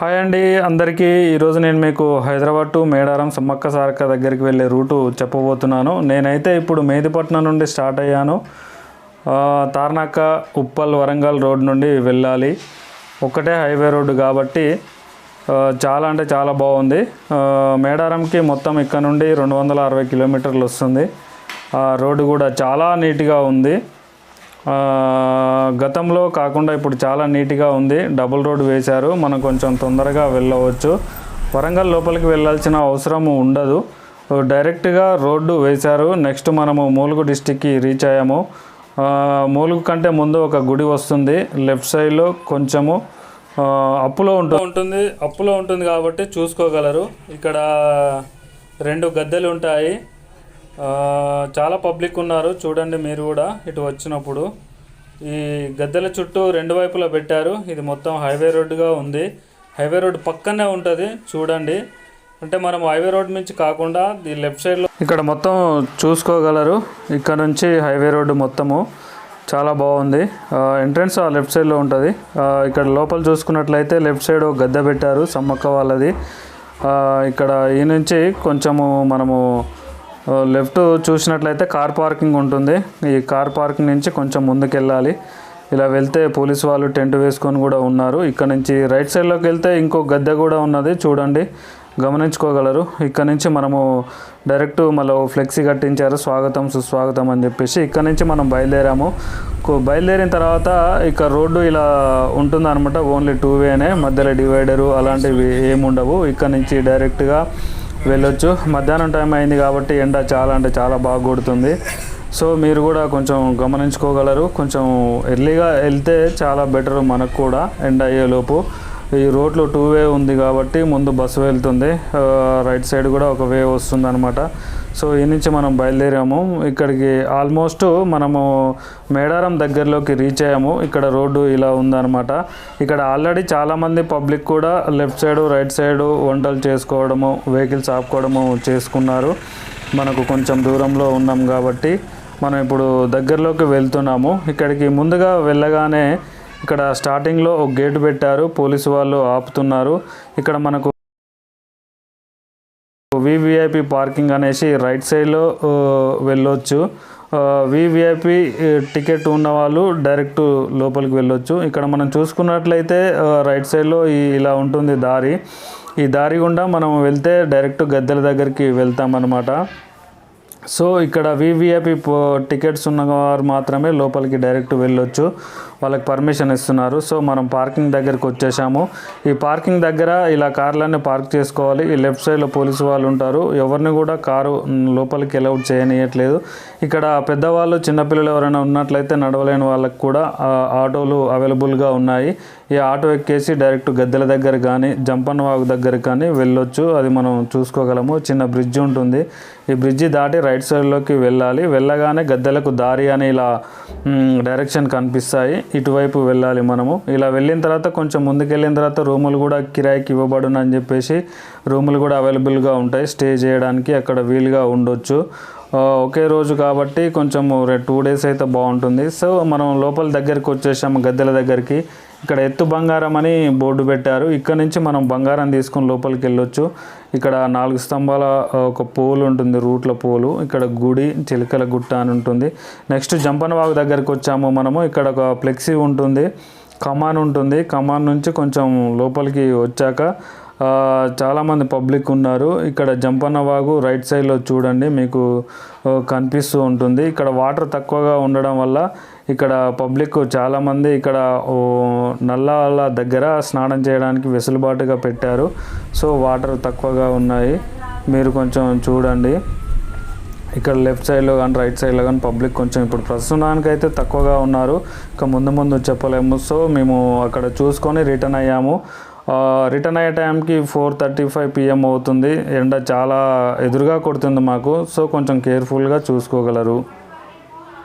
Hi అండి అందరికీ. ఈరోజు నేను మీకు హైదరాబాద్ టు మేడారం సమ్మక్క సారక్క దగ్గరికి వెళ్ళే రూటు చెప్పబోతున్నాను. నేనైతే ఇప్పుడు మెహదీపట్నం నుండి స్టార్ట్ అయ్యాను. తార్నాక ఉప్పల్ వరంగల్ రోడ్ నుండి వెళ్ళాలి. ఒక్కటే హైవే రోడ్డు కాబట్టి చాలా అంటే చాలా బాగుంది. మేడారంకి మొత్తం ఇక్కడ నుండి 260 కిలోమీటర్లు వస్తుంది. రోడ్డు కూడా చాలా నీట్గా ఉంది. గతంలో కాకుండా ఇప్పుడు చాలా నీట్గా ఉంది. డబుల్ రోడ్ వేశారు, మనం కొంచెం తొందరగా వెళ్ళవచ్చు. వరంగల్ లోపలికి వెళ్ళాల్సిన అవసరం ఉండదు, డైరెక్ట్గా రోడ్డు వేశారు. నెక్స్ట్ మనము ములుగు డిస్టిక్కి రీచ్ అయ్యాము. ములుగు కంటే ముందు ఒక గుడి వస్తుంది, లెఫ్ట్ సైడ్లో కొంచెము అప్పులో ఉంటుంది కాబట్టి చూసుకోగలరు. ఇక్కడ 2 గద్దెలు ఉంటాయి. చాలా పబ్లిక్ ఉన్నారు చూడండి. మీరు కూడా ఇటు వచ్చినప్పుడు ఈ గద్దెల చుట్టూ 2 వైపులా పెట్టారు. ఇది మొత్తం హైవే రోడ్డుగా ఉంది. హైవే రోడ్డు పక్కనే ఉంటుంది చూడండి. అంటే మనం హైవే రోడ్ నుంచి కాకుండా ఈ లెఫ్ట్ సైడ్లో ఇక్కడ మొత్తం చూసుకోగలరు. ఇక్కడ నుంచి హైవే రోడ్డు మొత్తము చాలా బాగుంది. ఎంట్రన్స్ ఆ లెఫ్ట్ సైడ్లో ఉంటుంది. ఇక్కడ లోపల చూసుకున్నట్లయితే లెఫ్ట్ సైడ్ ఒక గద్దె పెట్టారు, సమ్మక్క వాళ్ళది. ఇక్కడ ఈ నుంచి కొంచెము మనము లెఫ్ట్ చూసినట్లయితే కార్ పార్కింగ్ ఉంటుంది. ఈ కార్ పార్కింగ్ నుంచి కొంచెం ముందుకు వెళ్ళాలి. ఇలా వెళ్తే పోలీసు వాళ్ళు టెంట్ వేసుకొని కూడా ఉన్నారు. ఇక్కడ నుంచి రైట్ సైడ్లోకి వెళ్తే ఇంకో గద్దె కూడా ఉన్నది చూడండి, గమనించుకోగలరు. ఇక్కడ నుంచి మనము డైరెక్ట్ మళ్ళీ ఫ్లెక్సీ కట్టించారు, స్వాగతం సుస్వాగతం అని చెప్పేసి. ఇక్కడ నుంచి మనం బయలుదేరాము. బయలుదేరిన తర్వాత ఇక్కడ రోడ్డు ఇలా ఉంటుంది అనమాట. ఓన్లీ 2 వేనే, మధ్యలో డివైడరు అలాంటివి ఏముండవు. ఇక్కడ నుంచి డైరెక్ట్గా వెళ్ళొచ్చు. మధ్యాహ్నం టైం అయింది కాబట్టి ఎండ చాలా అంటే చాలా బాగా కొడుతుంది. సో మీరు కూడా కొంచెం గమనించుకోగలరు. కొంచెం ఎర్లీగా వెళ్తే చాలా బెటర్ మనకు కూడా, ఎండ అయ్యేలోపు. ఈ రోడ్లో 2 వే ఉంది కాబట్టి ముందు బస్సు వెళ్తుంది, రైట్ సైడ్ కూడా ఒక వే వస్తుంది అనమాట. సో ఈ నుంచి మనం బయలుదేరాము. ఇక్కడికి ఆల్మోస్ట్ మనము మేడారం దగ్గరలోకి రీచ్ అయ్యాము. ఇక్కడ రోడ్డు ఇలా ఉందన్నమాట. ఇక్కడ ఆల్రెడీ చాలామంది పబ్లిక్ కూడా లెఫ్ట్ సైడు రైట్ సైడు వంటలు చేసుకోవడము, వెహికల్స్ ఆపుకోవడము చేసుకున్నారు. మనకు కొంచెం దూరంలో ఉన్నాం కాబట్టి మనం ఇప్పుడు దగ్గరలోకి వెళ్తున్నాము. ఇక్కడికి ముందుగా వెళ్ళగానే ఇక్కడ స్టార్టింగ్లో ఒక గేటు పెట్టారు, పోలీసు వాళ్ళు ఆపుతున్నారు. ఇక్కడ మనకు వివిఐపి పార్కింగ్ అనేసి రైట్ సైడ్లో వెళ్ళొచ్చు. వివిఐపి టికెట్ ఉన్న వాళ్ళు డైరెక్ట్ లోపలికి వెళ్ళొచ్చు. ఇక్కడ మనం చూసుకున్నట్లయితే రైట్ సైడ్లో ఇలా ఉంటుంది దారి. ఈ దారి గుండా మనం వెళ్తే డైరెక్ట్ గద్దెల దగ్గరికి వెళ్తామన్నమాట. సో ఇక్కడ వివిఐపి టికెట్స్ ఉన్నవారు మాత్రమే లోపలికి డైరెక్ట్ వెళ్ళొచ్చు, వాళ్ళకి పర్మిషన్ ఇస్తున్నారు. సో మనం పార్కింగ్ దగ్గరికి వచ్చేసాము. ఈ పార్కింగ్ దగ్గర ఇలా కార్లన్నీ పార్క్ చేసుకోవాలి. ఈ లెఫ్ట్ సైడ్లో పోలీసు వాళ్ళు ఉంటారు, ఎవరిని కూడా కారు లోపలికి అలౌడ్ చేయనియట్లేదు. ఇక్కడ పెద్దవాళ్ళు చిన్నపిల్లలు ఎవరైనా ఉన్నట్లయితే నడవలేని వాళ్ళకి కూడా ఆటోలు అవైలబుల్గా ఉన్నాయి. ఈ ఆటో ఎక్కేసి డైరెక్ట్ గద్దెల దగ్గర కానీ జంపన్న వాగు దగ్గర కానీ వెళ్ళొచ్చు. అది మనం చూసుకోగలము. చిన్న బ్రిడ్జ్ ఉంటుంది, ఈ బ్రిడ్జి దాటి రైట్ సైడ్లోకి వెళ్ళాలి. వెళ్ళగానే గద్దెలకు దారి అని ఇలా డైరెక్షన్ కనిపిస్తాయి, ఇటువైపు వెళ్ళాలి మనము. ఇలా వెళ్ళిన తర్వాత కొంచెం ముందుకు వెళ్ళిన తర్వాత రూములు కూడా కిరాయికి ఇవ్వబడును అని చెప్పేసి రూములు కూడా అవైలబుల్గా ఉంటాయి, స్టే చేయడానికి అక్కడ వీలుగా ఉండొచ్చు. ఒకే రోజు కాబట్టి కొంచెం 2 డేస్ అయితే బాగుంటుంది. సో మనం లోపల దగ్గరికి వచ్చేసాము, గద్దెల దగ్గరికి. ఇక్కడ ఎత్తు బంగారం అని బోర్డు పెట్టారు. ఇక్కడ నుంచి మనం బంగారం తీసుకొని లోపలికి వెళ్ళొచ్చు. ఇక్కడ 4 స్తంభాల ఒక పోల్ ఉంటుంది, రూట్ల పోలు. ఇక్కడ గుడి చిలకల గుట్ట అని ఉంటుంది. నెక్స్ట్ జంపన్న వాగు దగ్గరికి వచ్చాము మనము. ఇక్కడ ఒక ఫ్లెక్సీ ఉంటుంది, కమాన్ ఉంటుంది. కమాన్ నుంచి కొంచెం లోపలికి వచ్చాక చాలామంది పబ్లిక్ ఉన్నారు. ఇక్కడ జంపన్న వాగు రైట్ సైడ్లో చూడండి మీకు కనిపిస్తూ ఉంటుంది. ఇక్కడ వాటర్ తక్కువగా ఉండడం వల్ల ఇక్కడ పబ్లిక్ చాలామంది ఇక్కడ నల్లాల దగ్గర స్నానం చేయడానికి వెసులుబాటుగా పెట్టారు. సో వాటర్ తక్కువగా ఉన్నాయి, మీరు కొంచెం చూడండి. ఇక్కడ లెఫ్ట్ సైడ్లో కానీ రైట్ సైడ్లో కానీ పబ్లిక్ కొంచెం ఇప్పుడు ప్రస్తుతానికైతే తక్కువగా ఉన్నారు. ఇక ముందు చెప్పలేము. సో మేము అక్కడ చూసుకొని రిటర్న్ అయ్యాము. రిటర్న్ అయ్యే టైంకి 4:35 PM అవుతుంది. ఎండ చాలా ఎదురుగా కొడుతుంది మాకు. సో కొంచెం కేర్ఫుల్గా చూసుకోగలరు.